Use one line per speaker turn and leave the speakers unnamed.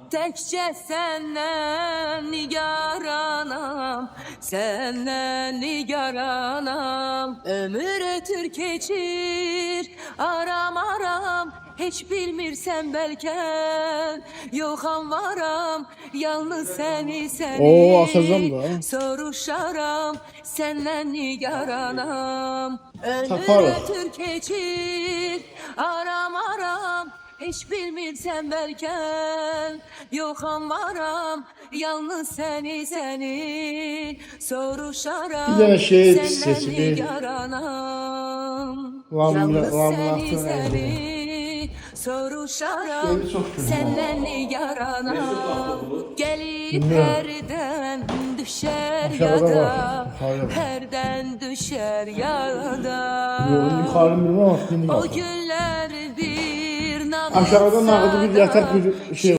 Təkcə səndən nigaranam, səndən nigaranam. Ömür ötür keçir, aram aram, heç bilmirsən bəlkə. Yoxam varam, yalnız səni
Oo, asacağım da.
soruşaram, səndən nigaranam. Ömür
Taparıq.
ötür keçir, aram aram, heç bilmirsən bəlkə. Yoxam varam, yalnız səni soruşaram,
Bir dənə şeir
səndən
seçili.
nigaranam.
Lamla-
Yalnız
lamlatın
səni soruşaram,
Şeiri çox güzel.
səndən nigaranam. Gəlir
Bilmiyorum.
hərdən düşər
Aşağıda
yada,
var. Hayır.
hərdən düşər yada.
Yorum yukarı bilmem ama
O günlər bir
Aşağıda nağdı bir yatak bir şey